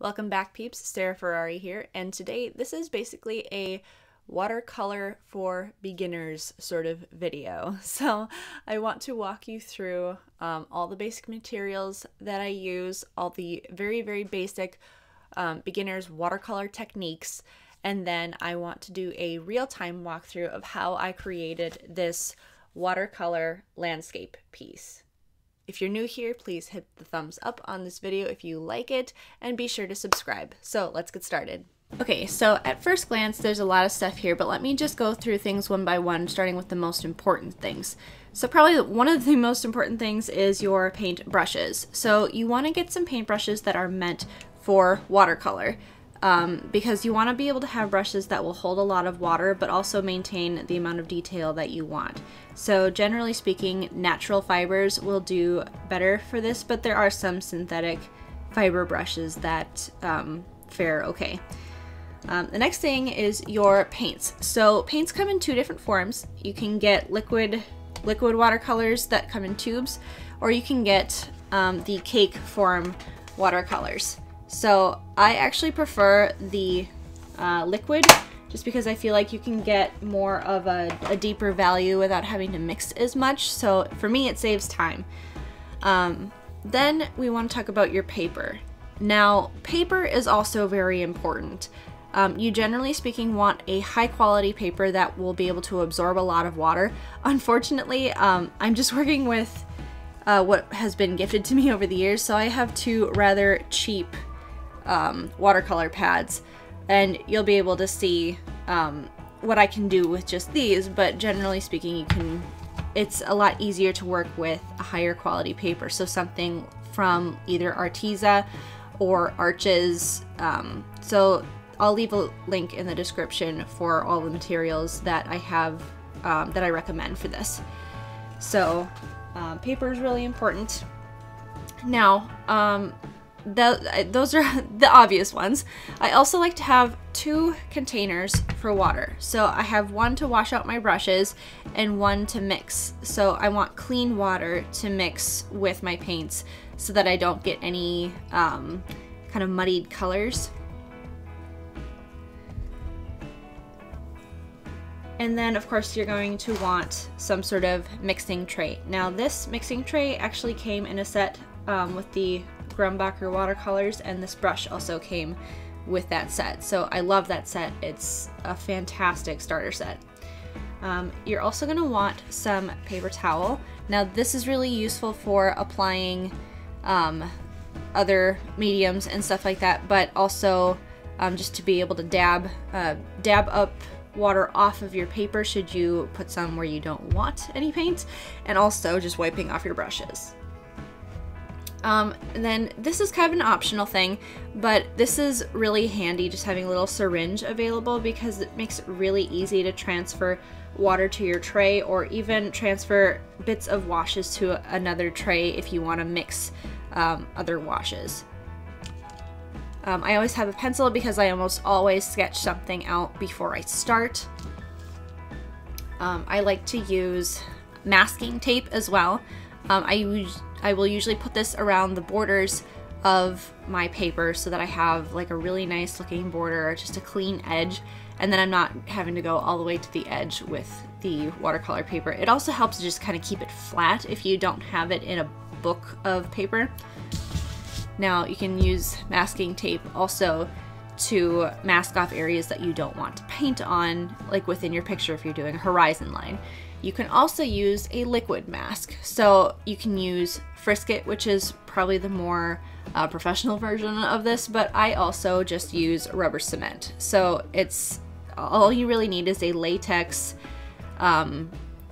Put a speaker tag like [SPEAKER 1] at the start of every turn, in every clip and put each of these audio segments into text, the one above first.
[SPEAKER 1] Welcome back, peeps. Sara Ferrari here, and today this is basically a watercolor for beginners sort of video. So I want to walk you through all the basic materials that I use, all the very basic beginners watercolor techniques, and then I want to do a real-time walkthrough of how I created this watercolor landscape piece. If you're new here, please hit the thumbs up on this video if you like it, and be sure to subscribe. So let's get started. Okay, so at first glance, there's a lot of stuff here, but let me just go through things one by one, starting with the most important things. So probably one of the most important things is your paint brushes. So you want to get some paint brushes that are meant for watercolor. Because you want to be able to have brushes that will hold a lot of water but also maintain the amount of detail that you want. So generally speaking, natural fibers will do better for this, but there are some synthetic fiber brushes that fare okay. The next thing is your paints. So paints come in two different forms. You can get liquid watercolors that come in tubes, or you can get the cake form watercolors. So I actually prefer the liquid, just because I feel like you can get more of a deeper value without having to mix as much. So for me, it saves time. Then we want to talk about your paper. Now, paper is also very important. You generally speaking want a high quality paper that will be able to absorb a lot of water. Unfortunately, I'm just working with what has been gifted to me over the years, so I have two rather cheap watercolor pads, and you'll be able to see what I can do with just these, but generally speaking, it's a lot easier to work with a higher quality paper, so something from either Arteza or Arches. So I'll leave a link in the description for all the materials that I have that I recommend for this. So paper is really important. Now, those are the obvious ones. I also like to have two containers for water. So I have one to wash out my brushes and one to mix. So I want clean water to mix with my paints so that I don't get any kind of muddied colors. And then of course you're going to want some sort of mixing tray. Now this mixing tray actually came in a set with the Grumbacher watercolors, and this brush also came with that set. So I love that set. It's a fantastic starter set. You're also going to want some paper towel. Now this is really useful for applying other mediums and stuff like that, but also just to be able to dab up water off of your paper should you put some where you don't want any paint, and also just wiping off your brushes. And then this is kind of an optional thing, but this is really handy, just having a little syringe available, because it makes it really easy to transfer water to your tray, or even transfer bits of washes to another tray if you want to mix other washes. I always have a pencil because I almost always sketch something out before I start. I like to use masking tape as well. I will usually put this around the borders of my paper so that I have like a really nice looking border, just a clean edge, and then I'm not having to go all the way to the edge with the watercolor paper. It also helps to just kind of keep it flat if you don't have it in a book of paper. Now you can use masking tape also to mask off areas that you don't want to paint on, like within your picture if you're doing a horizon line. You can also use a liquid mask. So you can use Frisket, which is probably the more professional version of this, but I also just use rubber cement. So it's all you really need is a latex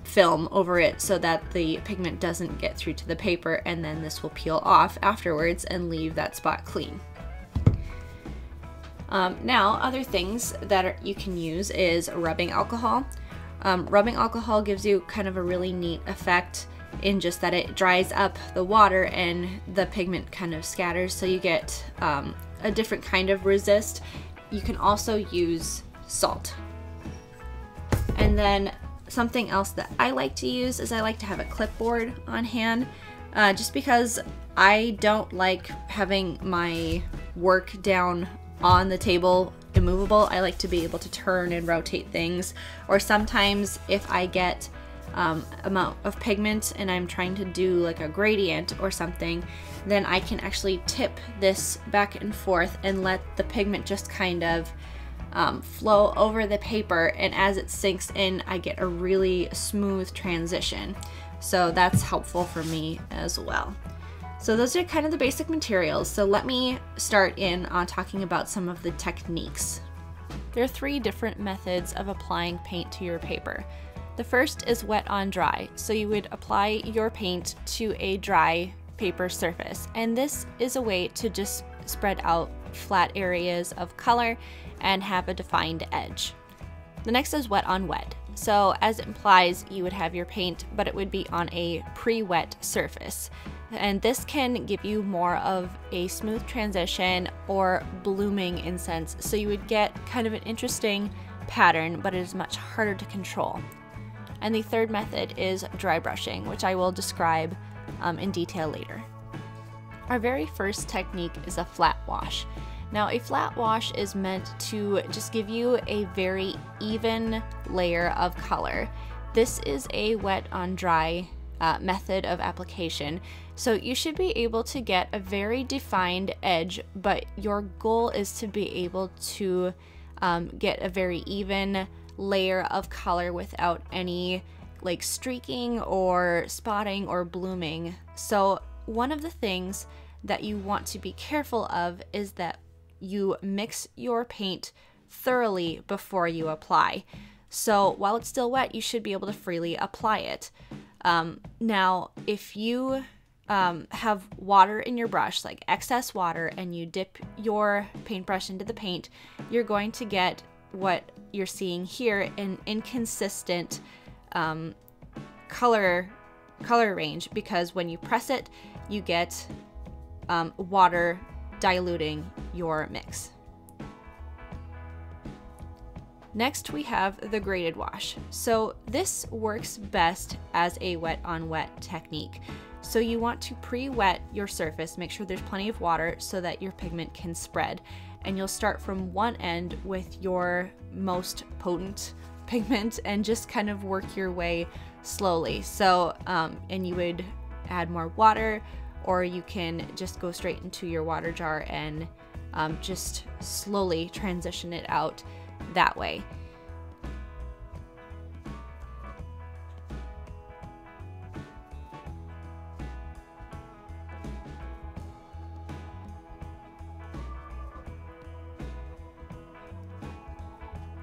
[SPEAKER 1] film over it so that the pigment doesn't get through to the paper, and then this will peel off afterwards and leave that spot clean. Now, other things that you can use is rubbing alcohol. Rubbing alcohol gives you kind of a really neat effect in just that it dries up the water and the pigment kind of scatters, so you get a different kind of resist. You can also use salt. And then something else that I like to use is I like to have a clipboard on hand, just because I don't like having my work down on the table immovable. I like to be able to turn and rotate things. Or sometimes if I get amount of pigment and I'm trying to do like a gradient or something, then I can actually tip this back and forth and let the pigment just kind of flow over the paper, and as it sinks in, I get a really smooth transition. So that's helpful for me as well. So those are kind of the basic materials. So let me start in on talking about some of the techniques. There are 3 different methods of applying paint to your paper. The first is wet on dry. So you would apply your paint to a dry paper surface. And this is a way to just spread out flat areas of color and have a defined edge. The next is wet on wet. So as it implies, you would have your paint, but it would be on a pre-wet surface. And this can give you more of a smooth transition or blooming in sense. So you would get kind of an interesting pattern, but it is much harder to control. And the third method is dry brushing, which I will describe in detail later. Our very first technique is a flat wash. Now, a flat wash is meant to just give you a very even layer of color. This is a wet on dry method of application. So you should be able to get a very defined edge, but your goal is to be able to get a very even layer of color without any like streaking or spotting or blooming. So one of the things that you want to be careful of is that you mix your paint thoroughly before you apply. So while it's still wet, you should be able to freely apply it. Now, if you have water in your brush, like excess water, and you dip your paintbrush into the paint, you're going to get what you're seeing here, an inconsistent color range, because when you press it, you get water diluting your mix. Next, we have the grated wash. So this works best as a wet on wet technique. So you want to pre-wet your surface, make sure there's plenty of water so that your pigment can spread. And you'll start from one end with your most potent pigment and just kind of work your way slowly. So, and you would add more water, or you can just go straight into your water jar and just slowly transition it out that way.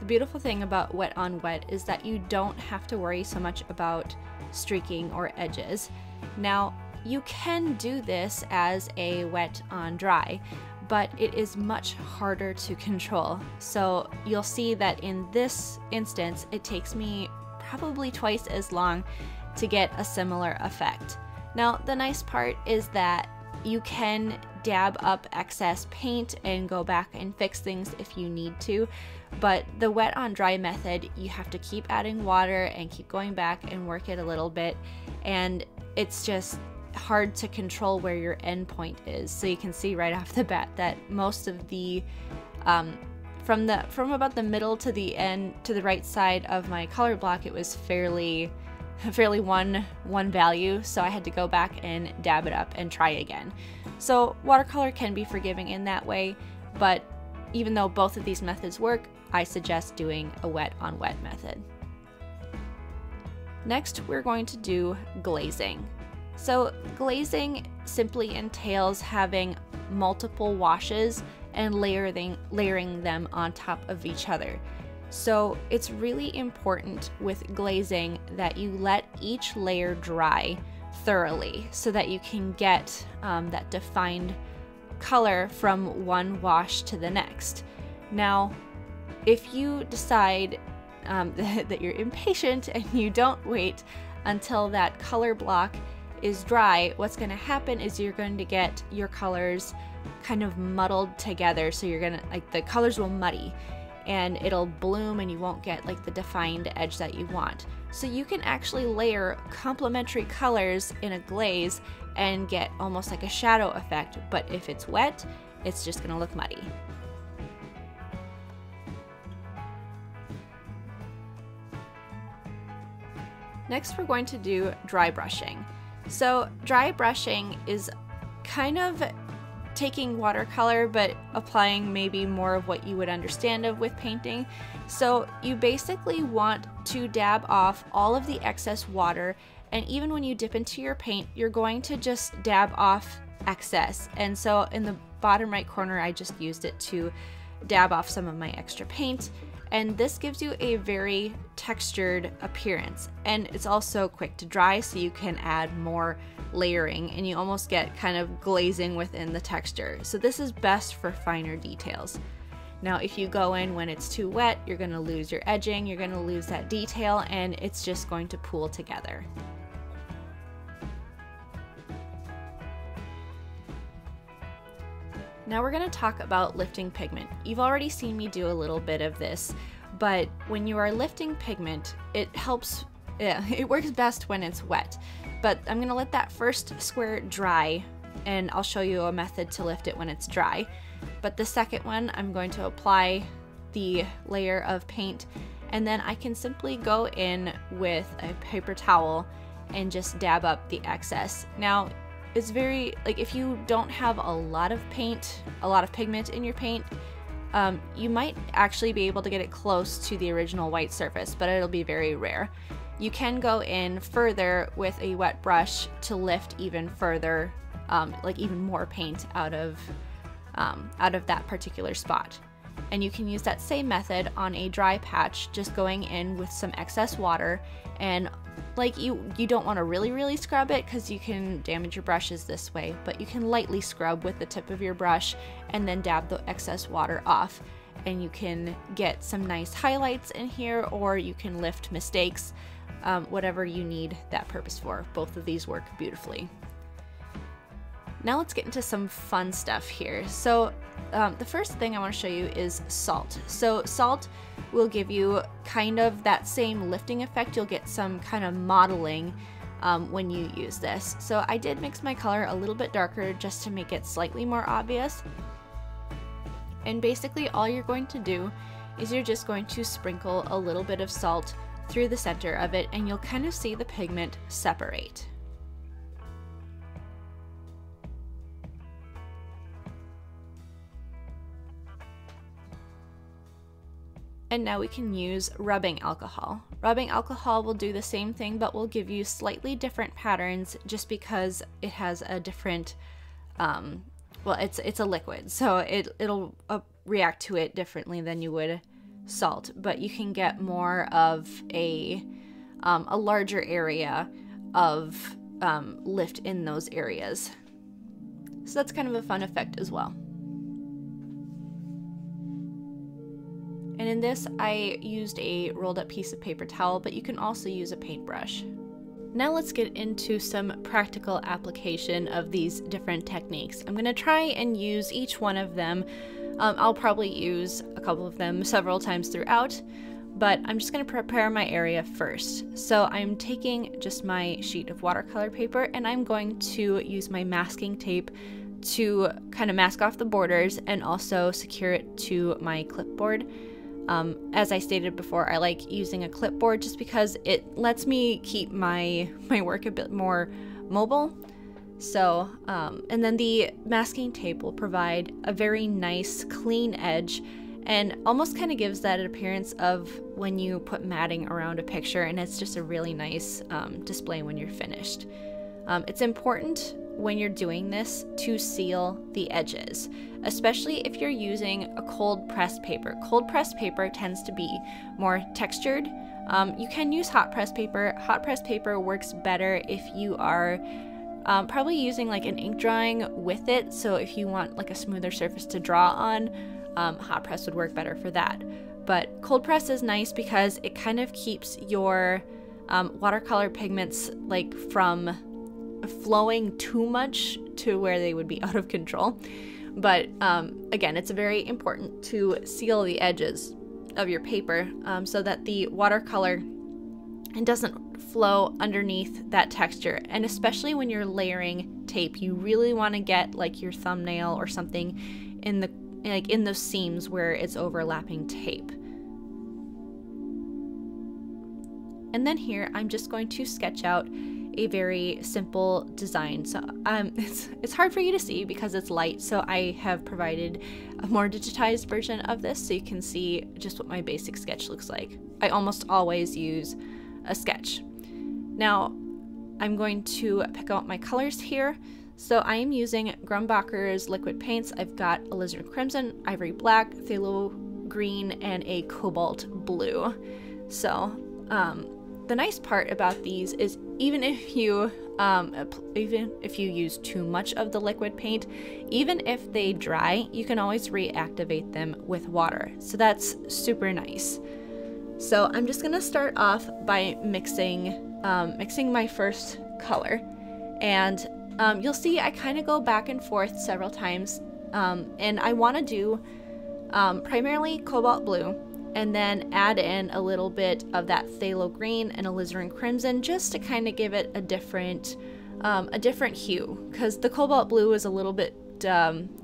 [SPEAKER 1] The beautiful thing about wet on wet is that you don't have to worry so much about streaking or edges. Now, you can do this as a wet on dry, but it is much harder to control. So you'll see that in this instance, it takes me probably twice as long to get a similar effect. Now, the nice part is that you can dab up excess paint and go back and fix things if you need to, but the wet on dry method, you have to keep adding water and keep going back and work it a little bit, and it's just hard to control where your end point is. So you can see right off the bat that most of the from about the middle to the end to the right side of my color block, it was fairly one value, so I had to go back and dab it up and try again. So watercolor can be forgiving in that way, but even though both of these methods work, I suggest doing a wet on wet method. Next, we're going to do glazing. So glazing simply entails having multiple washes and layering them on top of each other. So it's really important with glazing that you let each layer dry thoroughly so that you can get that defined color from one wash to the next. Now, if you decide that you're impatient and you don't wait until that color block is dry, what's going to happen is you're going to get your colors kind of muddled together. So you're gonna, like, the colors will muddy and it'll bloom and you won't get like the defined edge that you want. So you can actually layer complementary colors in a glaze and get almost like a shadow effect. But if it's wet it's just gonna look muddy. Next, we're going to do dry brushing. So dry brushing is kind of taking watercolor but applying maybe more of what you would understand of with painting. So you basically want to dab off all of the excess water, and even when you dip into your paint, you're going to just dab off excess. And so in the bottom right corner, I just used it to dab off some of my extra paint. And this gives you a very textured appearance, and it's also quick to dry, so you can add more layering and you almost get kind of glazing within the texture. So this is best for finer details. Now if you go in when it's too wet, you're going to lose your edging, you're going to lose that detail, and it's just going to pool together. Now we're going to talk about lifting pigment. You've already seen me do a little bit of this, but when you are lifting pigment, it helps, it works best when it's wet. But I'm going to let that first square dry, and I'll show you a method to lift it when it's dry. But the second one, I'm going to apply the layer of paint, and then I can simply go in with a paper towel and just dab up the excess. Now, it's very, like, if you don't have a lot of paint, a lot of pigment in your paint, you might actually be able to get it close to the original white surface, but it'll be very rare. You can go in further with a wet brush to lift even further, like even more paint out of that particular spot. And you can use that same method on a dry patch, just going in with some excess water, and like you don't want to really scrub it because you can damage your brushes this way, but you can lightly scrub with the tip of your brush and then dab the excess water off, and you can get some nice highlights in here, or you can lift mistakes, whatever you need that purpose for. Both of these work beautifully. Now let's get into some fun stuff here. So the first thing I want to show you is salt. So salt will give you kind of that same lifting effect. You'll get some kind of modeling when you use this. So I did mix my color a little bit darker just to make it slightly more obvious. And basically all you're going to do is you're just going to sprinkle a little bit of salt through the center of it, and you'll kind of see the pigment separate. And now we can use rubbing alcohol. Rubbing alcohol will do the same thing, but will give you slightly different patterns just because it has a different, well, it's a liquid, so it'll react to it differently than you would salt, but you can get more of a larger area of lift in those areas. So that's kind of a fun effect as well. And in this, I used a rolled up piece of paper towel, but you can also use a paintbrush. Now let's get into some practical application of these different techniques. I'm going to try and use each one of them. I'll probably use a couple of them several times throughout, but I'm just going to prepare my area first. So I'm taking just my sheet of watercolor paper, and I'm going to use my masking tape to kind of mask off the borders and also secure it to my clipboard. As I stated before, I like using a clipboard just because it lets me keep my work a bit more mobile. So, and then the masking tape will provide a very nice clean edge and almost kind of gives that appearance of when you put matting around a picture, and it's just a really nice display when you're finished. It's important when you're doing this to seal the edges, especially if you're using a cold pressed paper. Cold pressed paper tends to be more textured. You can use hot pressed paper. Hot pressed paper works better if you are probably using like an ink drawing with it. So if you want like a smoother surface to draw on, hot press would work better for that. But cold press is nice because it kind of keeps your watercolor pigments like from flowing too much to where they would be out of control. But again, it's very important to seal the edges of your paper so that the watercolor doesn't flow underneath that texture, and especially when you're layering tape, you really want to get like your thumbnail or something in the in those seams where it's overlapping tape. And then here I'm just going to sketch out a very simple design. So it's hard for you to see because it's light, so I have provided a more digitized version of this so you can see just what my basic sketch looks like. I almost always use a sketch. Now I'm going to pick out my colors here. So I am using Grumbacher's liquid paints. I've got Alizarin Crimson, Ivory Black, Pthalo Green, and a Cobalt Blue. So the nice part about these is even if you use too much of the liquid paint, even if they dry, you can always reactivate them with water. So that's super nice. So I'm just gonna start off by mixing my first color, and you'll see I kind of go back and forth several times, and I want to do primarily Cobalt Blue, and then add in a little bit of that Pthalo Green and Alizarin Crimson just to kind of give it a different hue, because the Cobalt Blue is a little bit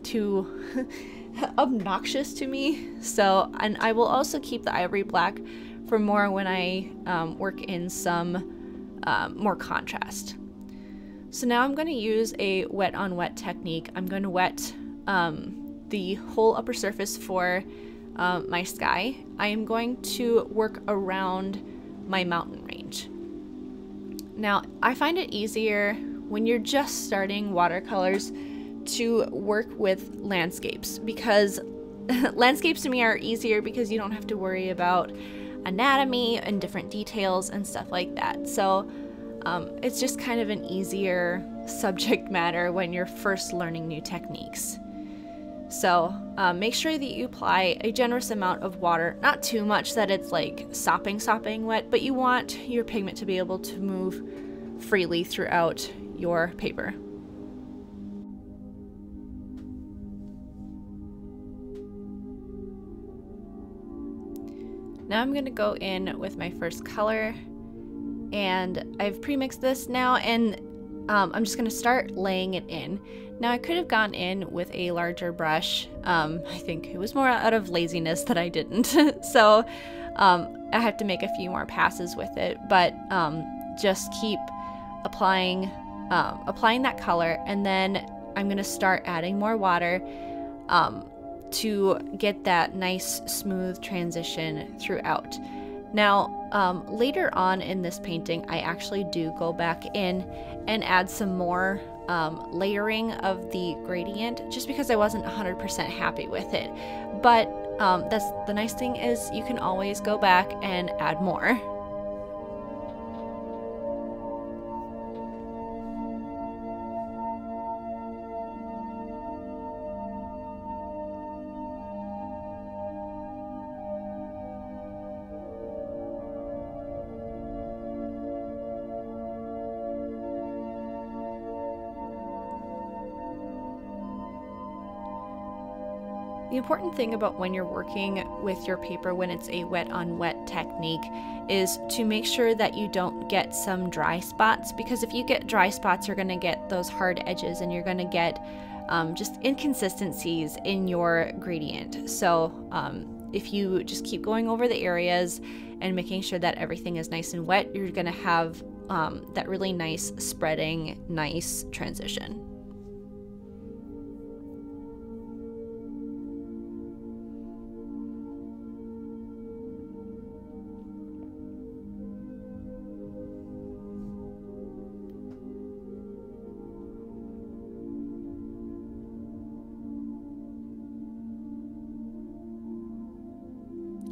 [SPEAKER 1] too obnoxious to me. So, and I will also keep the Ivory Black for more when I work in some more contrast. So now I'm going to use a wet on wet technique. I'm going to wet the whole upper surface for my sky. I am going to work around my mountain range. Now, I find it easier when you're just starting watercolors to work with landscapes, because landscapes to me are easier because you don't have to worry about anatomy and different details and stuff like that. So it's just kind of an easier subject matter when you're first learning new techniques. So make sure that you apply a generous amount of water, not too much that it's like sopping wet, but you want your pigment to be able to move freely throughout your paper. Now I'm going to go in with my first color, and I've pre-mixed this now, and I'm just going to start laying it in. Now I could have gone in with a larger brush. I think it was more out of laziness that I didn't. So I have to make a few more passes with it, but just keep applying that color, and then I'm going to start adding more water to get that nice smooth transition throughout. Now later on in this painting I actually do go back in and add some more layering of the gradient, just because I wasn't 100% happy with it. But that's the nice thing, is you can always go back and add more. The important thing about when you're working with your paper when it's a wet on wet technique is to make sure that you don't get some dry spots, because if you get dry spots you're going to get those hard edges and you're going to get just inconsistencies in your gradient. So if you just keep going over the areas and making sure that everything is nice and wet, you're going to have that really nice spreading, nice transition.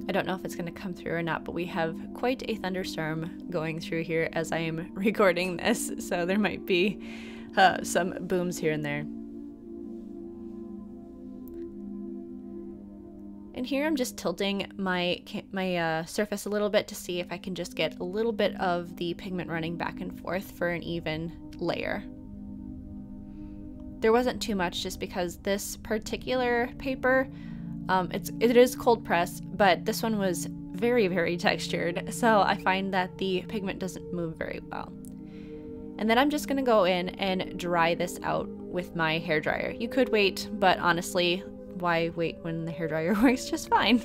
[SPEAKER 1] I don't know if it's going to come through or not, but we have quite a thunderstorm going through here as I am recording this, so there might be some booms here and there. And here I'm just tilting my surface a little bit to see if I can just get a little bit of the pigment running back and forth for an even layer. There wasn't too much, just because this particular paper, it is cold press, but this one was very, very textured, so I find that the pigment doesn't move very well. And then I'm just gonna go in and dry this out with my hairdryer. You could wait, but honestly, why wait when the hairdryer works just fine?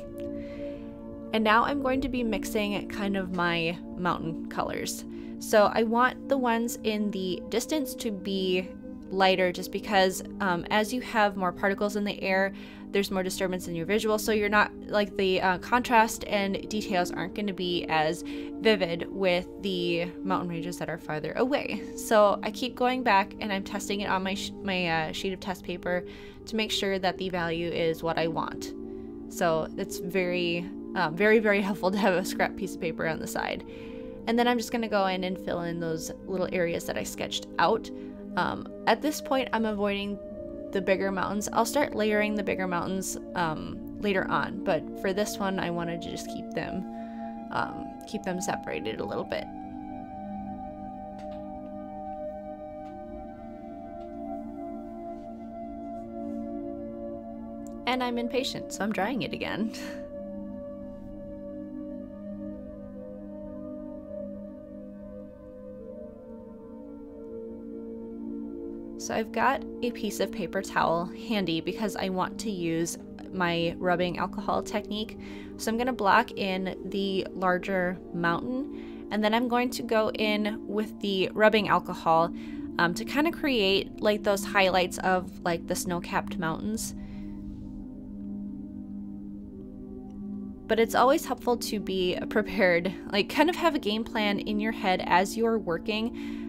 [SPEAKER 1] And now I'm going to be mixing kind of my mountain colors. So I want the ones in the distance to be lighter just because as you have more particles in the air, there's more disturbance in your visual, so you're not like the contrast and details aren't going to be as vivid with the mountain ranges that are farther away. So I keep going back and I'm testing it on my sheet of test paper to make sure that the value is what I want. So it's very very helpful to have a scrap piece of paper on the side. And then I'm just going to go in and fill in those little areas that I sketched out. At this point, I'm avoiding the bigger mountains. I'll start layering the bigger mountains later on, but for this one, I wanted to just keep them separated a little bit. And I'm impatient, so I'm drying it again. So I've got a piece of paper towel handy because I want to use my rubbing alcohol technique. So I'm going to block in the larger mountain, and then I'm going to go in with the rubbing alcohol to kind of create like those highlights of like the snow-capped mountains. But it's always helpful to be prepared, like kind of have a game plan in your head as you're working.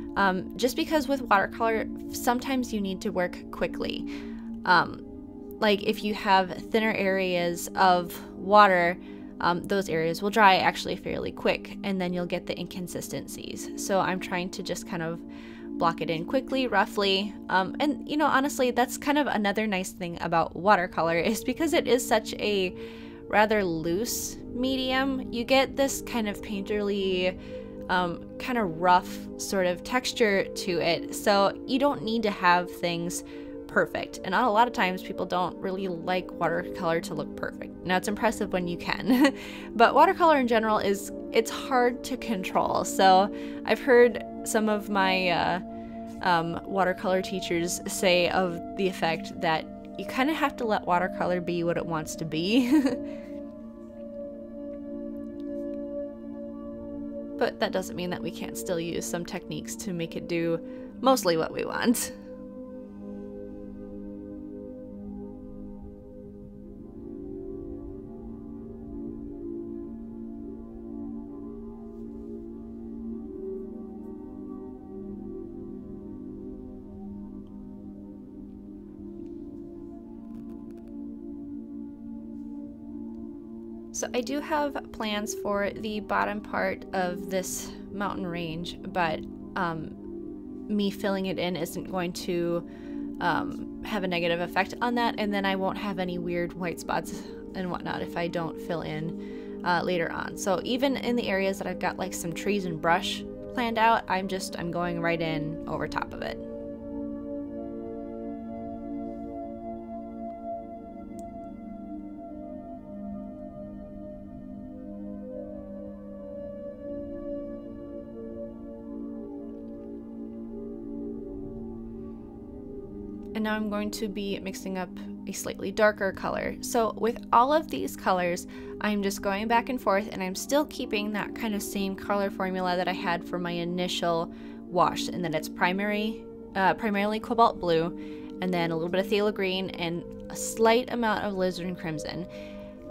[SPEAKER 1] Just because with watercolor, sometimes you need to work quickly. Like if you have thinner areas of water, those areas will dry actually fairly quick, and then you'll get the inconsistencies. So I'm trying to just kind of block it in quickly, roughly. And you know, honestly, that's kind of another nice thing about watercolor is because it is such a rather loose medium, you get this kind of painterly, kind of rough sort of texture to it, so you don't need to have things perfect. And a lot of times people don't really like watercolor to look perfect. Now it's impressive when you can, but watercolor in general it's hard to control. So I've heard some of my watercolor teachers say of the effect that you kind of have to let watercolor be what it wants to be. But that doesn't mean that we can't still use some techniques to make it do mostly what we want. So I do have plans for the bottom part of this mountain range, but me filling it in isn't going to have a negative effect on that, and then I won't have any weird white spots and whatnot if I don't fill in later on. So even in the areas that I've got like some trees and brush planned out, I'm going right in over top of it. And now I'm going to be mixing up a slightly darker color. So with all of these colors, I'm just going back and forth, and I'm still keeping that kind of same color formula that I had for my initial wash, and then it's primarily cobalt blue, and then a little bit of phthalo green, and a slight amount of alizarin crimson.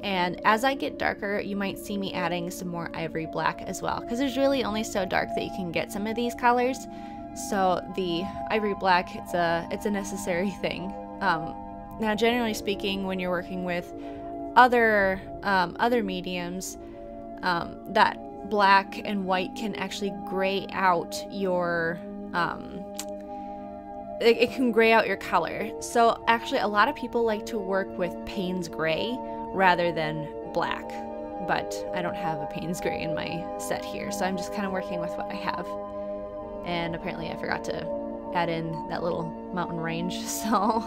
[SPEAKER 1] And as I get darker, you might see me adding some more ivory black as well, because there's really only so dark that you can get some of these colors. So the ivory black, it's a necessary thing. Now, generally speaking, when you're working with other mediums, that black and white can actually gray out your it can gray out your color. So actually, a lot of people like to work with Payne's gray rather than black, but I don't have a Payne's gray in my set here, so I'm just kind of working with what I have. And apparently I forgot to add in that little mountain range, so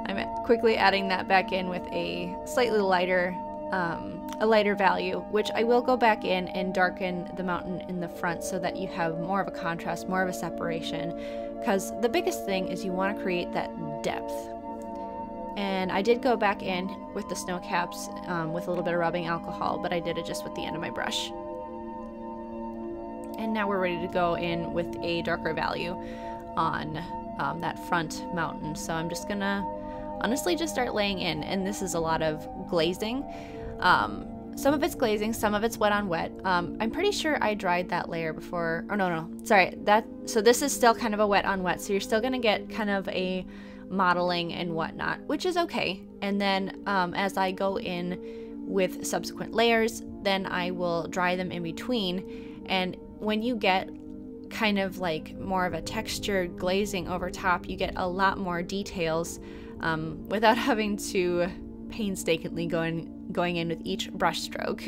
[SPEAKER 1] I'm quickly adding that back in with a slightly lighter a lighter value, which I will go back in and darken the mountain in the front so that you have more of a contrast, more of a separation, because the biggest thing is you want to create that depth. And I did go back in with the snow caps with a little bit of rubbing alcohol, but I did it just with the end of my brush. And now we're ready to go in with a darker value on that front mountain. So I'm just gonna honestly just start laying in, and this is a lot of glazing. Some of it's glazing, some of it's wet on wet. I'm pretty sure I dried that layer before, or no, sorry, so this is still kind of a wet on wet, so you're still gonna get kind of a modeling and whatnot, which is okay. And then as I go in with subsequent layers, then I will dry them in between, and when you get kind of like more of a textured glazing over top, you get a lot more details without having to painstakingly going in with each brush stroke.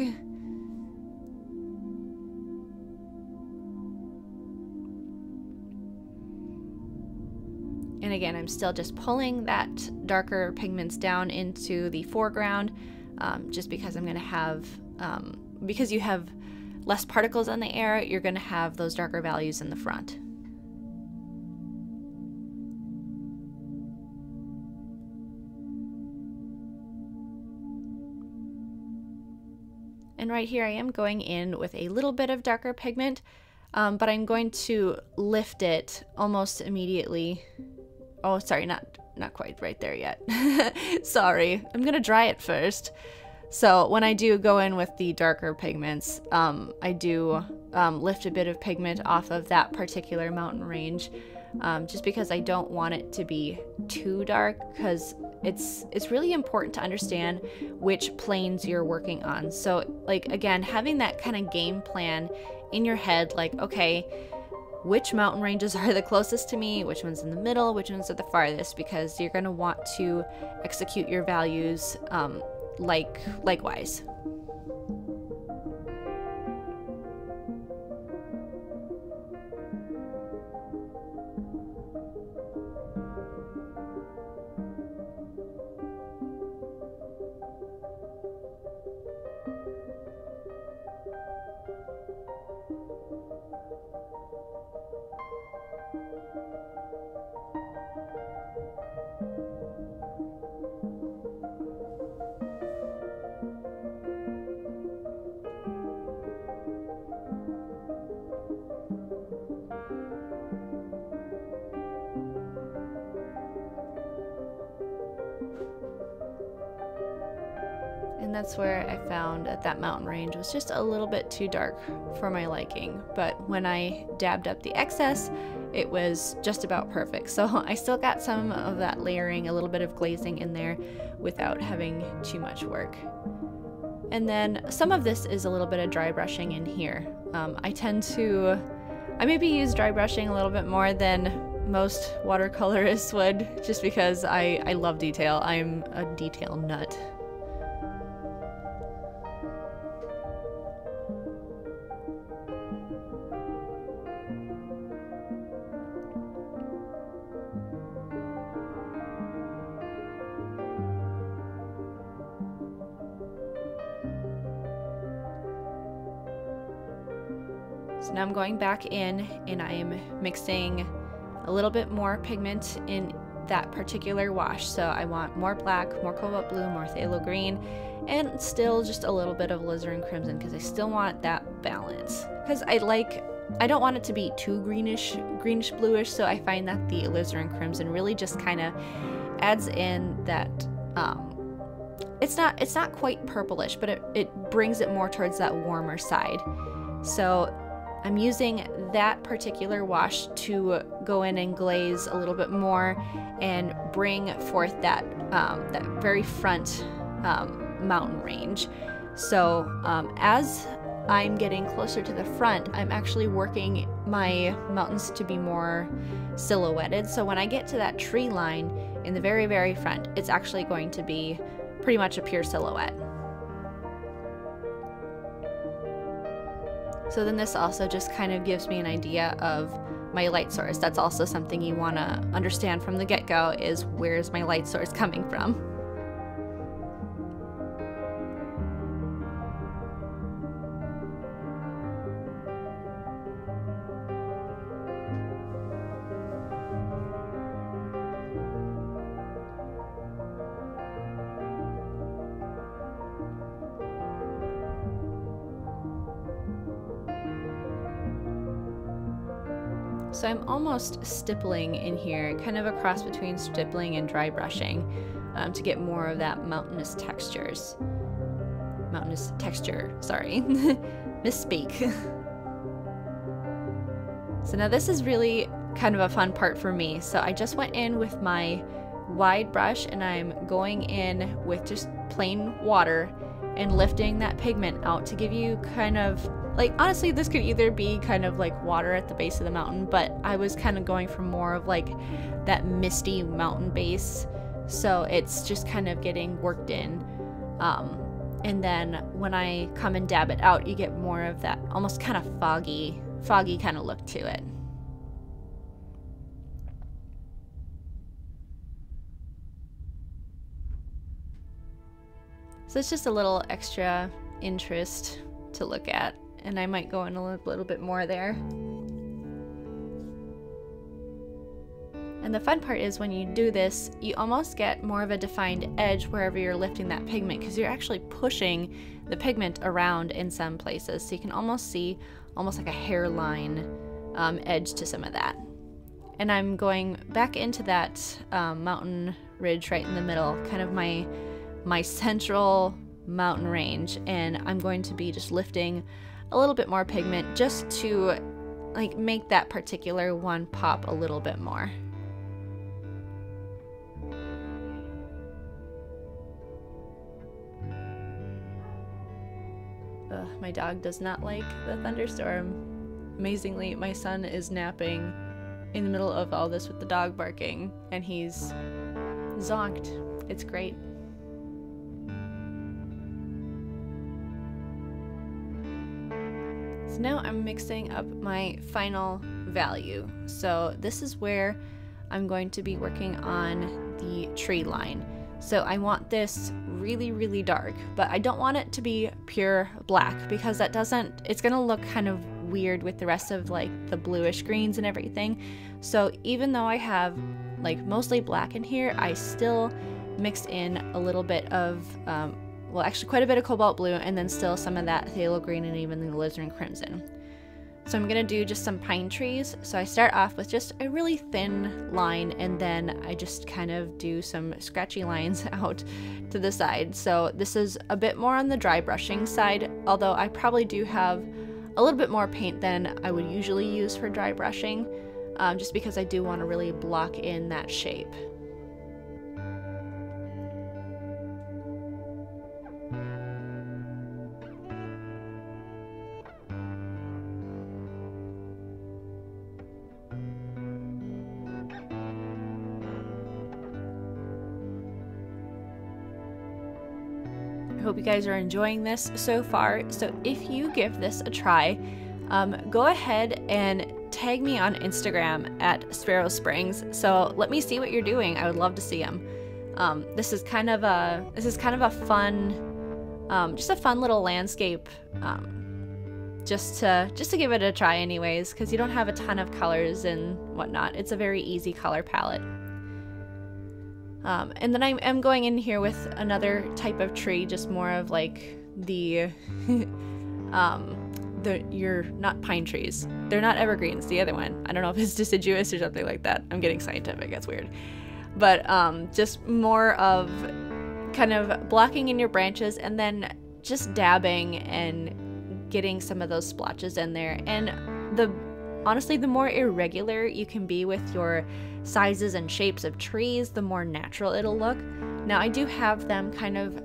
[SPEAKER 1] And again, I'm still just pulling that darker pigments down into the foreground, just because I'm going to have, because you have less particles on the air, you're going to have those darker values in the front. And right here I am going in with a little bit of darker pigment, but I'm going to lift it almost immediately. Oh, sorry, not quite right there yet. Sorry, I'm gonna dry it first. So when I do go in with the darker pigments, I do lift a bit of pigment off of that particular mountain range, just because I don't want it to be too dark, because it's really important to understand which planes you're working on. So like, again, having that kind of game plan in your head, like, okay, which mountain ranges are the closest to me, which one's in the middle, which ones are the farthest, because you're going to want to execute your values likewise. And that's where I found that mountain range was just a little bit too dark for my liking. But when I dabbed up the excess, it was just about perfect. So I still got some of that layering, a little bit of glazing in there without having too much work. And then some of this is a little bit of dry brushing in here. I maybe use dry brushing a little bit more than most watercolorists would, just because I love detail. I'm a detail nut. So now I'm going back in and I'm mixing a little bit more pigment in that particular wash. So I want more black, more cobalt blue, more phthalo green, and still just a little bit of alizarin crimson, because I still want that balance. Because I don't want it to be too greenish bluish, so I find that the alizarin crimson really just kind of adds in that, it's not quite purplish, but it brings it more towards that warmer side. So I'm using that particular wash to go in and glaze a little bit more and bring forth that very front mountain range. So as I'm getting closer to the front, I'm actually working my mountains to be more silhouetted. So when I get to that tree line in the very, very front, it's actually going to be pretty much a pure silhouette. So then this also just kind of gives me an idea of my light source. That's also something you want to understand from the get-go, is where's my light source coming from. So I'm almost stippling in here, kind of a cross between stippling and dry brushing, to get more of that mountainous texture, sorry. Misspeak. So now this is really kind of a fun part for me. So I just went in with my wide brush and I'm going in with just plain water and lifting that pigment out to give you kind of like, honestly, this could either be kind of like water at the base of the mountain, but I was kind of going for more of like that misty mountain base. So it's just kind of getting worked in. And then when I come and dab it out, you get more of that almost kind of foggy kind of look to it. So it's just a little extra interest to look at, and I might go in a little bit more there. And the fun part is when you do this, you almost get more of a defined edge wherever you're lifting that pigment, because you're actually pushing the pigment around in some places. So you can almost see almost like a hairline edge to some of that. And I'm going back into that mountain ridge right in the middle, kind of my central mountain range, and I'm going to be just lifting a little bit more pigment just to like make that particular one pop a little bit more. My dog does not like the thunderstorm. Amazingly, my son is napping in the middle of all this with the dog barking, and he's zonked. It's great. So now I'm mixing up my final value. So this is where I'm going to be working on the tree line. So I want this really, really dark, but I don't want it to be pure black, because that doesn't, it's gonna look kind of weird with the rest of like the bluish greens and everything. So even though I have like mostly black in here, I still mix in a little bit of, well, actually quite a bit of cobalt blue, and then still some of that phthalo green and even the alizarin crimson. So I'm gonna do just some pine trees. So I start off with just a really thin line, and then I just kind of do some scratchy lines out to the side. So this is a bit more on the dry brushing side, although I probably do have a little bit more paint than I would usually use for dry brushing, just because I do want to really block in that shape. I hope you guys are enjoying this so far. So if you give this a try, go ahead and tag me on Instagram at Sparrow Springs. So let me see what you're doing. I would love to see them. This is kind of a fun, just a fun little landscape, just to give it a try anyways, because you don't have a ton of colors and whatnot. It's a very easy color palette. And then I'm going in here with another type of tree, just more of like the, you're not pine trees. They're not evergreens, the other one. I don't know if it's deciduous or something like that. I'm getting scientific, that's weird. But just more of kind of blocking in your branches and then just dabbing and getting some of those splotches in there. And honestly, the more irregular you can be with your sizes and shapes of trees, the more natural it'll look. Now I do have them kind of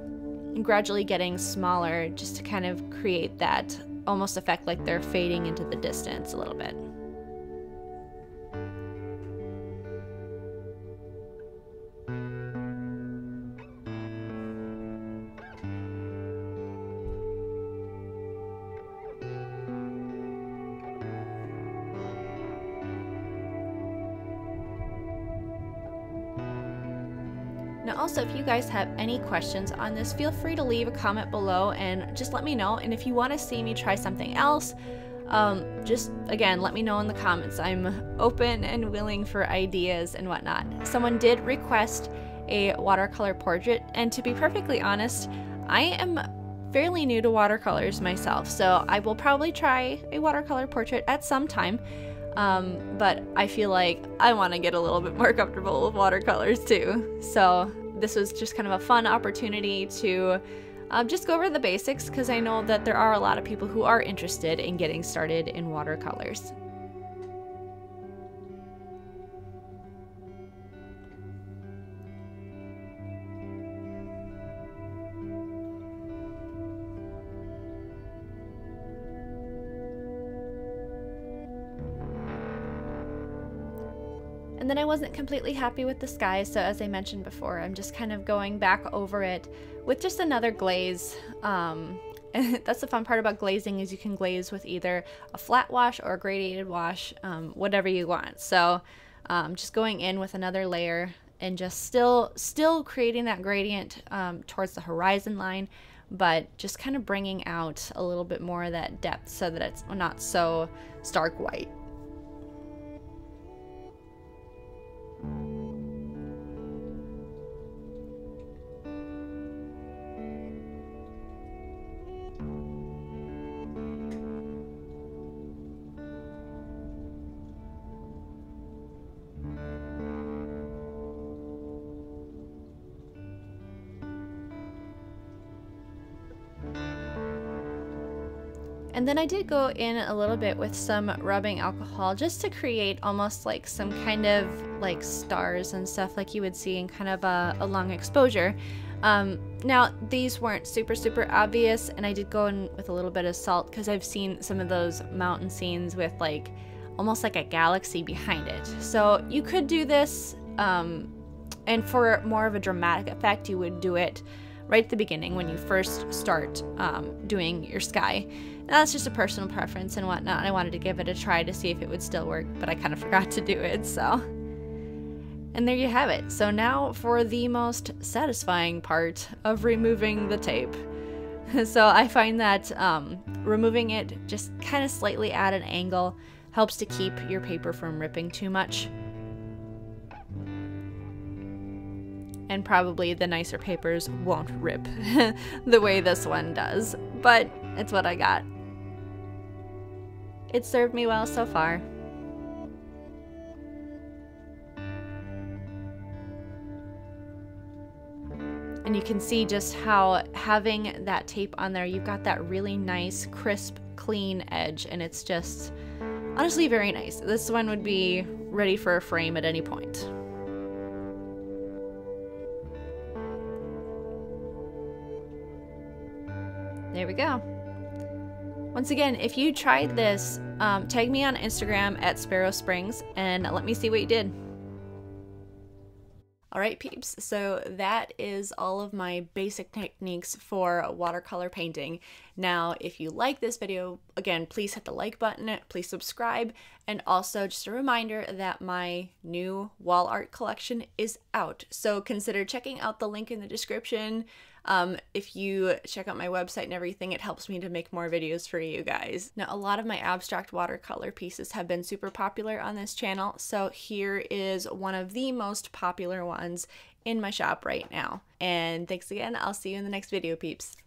[SPEAKER 1] gradually getting smaller just to kind of create that almost effect like they're fading into the distance a little bit. Now also, if you guys have any questions on this, feel free to leave a comment below and just let me know. And if you want to see me try something else, just again, let me know in the comments. I'm open and willing for ideas and whatnot. Someone did request a watercolor portrait, and to be perfectly honest, I am fairly new to watercolors myself, so I will probably try a watercolor portrait at some time. but I feel like I want to get a little bit more comfortable with watercolors too. So this was just kind of a fun opportunity to just go over the basics, because I know that there are a lot of people who are interested in getting started in watercolors. And then I wasn't completely happy with the sky, so as I mentioned before, I'm just kind of going back over it with just another glaze. And that's the fun part about glazing, is you can glaze with either a flat wash or a grated wash, whatever you want. So just going in with another layer and just still creating that gradient towards the horizon line, but just kind of bringing out a little bit more of that depth so that it's not so stark white. And then I did go in a little bit with some rubbing alcohol just to create almost like some kind of like stars and stuff like you would see in kind of a long exposure. Now these weren't super obvious, and I did go in with a little bit of salt because I've seen some of those mountain scenes with like almost like a galaxy behind it. So you could do this, and for more of a dramatic effect, you would do it right at the beginning when you first start doing your sky. Now that's just a personal preference and whatnot. I wanted to give it a try to see if it would still work, but I kind of forgot to do it, so. And there you have it. So now for the most satisfying part of removing the tape. So I find that removing it just kind of slightly at an angle helps to keep your paper from ripping too much. And probably the nicer papers won't rip the way this one does, but it's what I got. It served me well so far. And you can see just how having that tape on there, you've got that really nice, crisp, clean edge, and it's just honestly very nice. This one would be ready for a frame at any point. There we go. Once again, if you tried this, tag me on Instagram at Sparrow Springs and let me see what you did. Alright peeps, so that is all of my basic techniques for watercolor painting. Now, if you like this video, again, please hit the like button, please subscribe, and also just a reminder that my new wall art collection is out. So consider checking out the link in the description. If you check out my website and everything, it helps me to make more videos for you guys. Now, a lot of my abstract watercolor pieces have been super popular on this channel, so here is one of the most popular ones in my shop right now. And thanks again, I'll see you in the next video, peeps.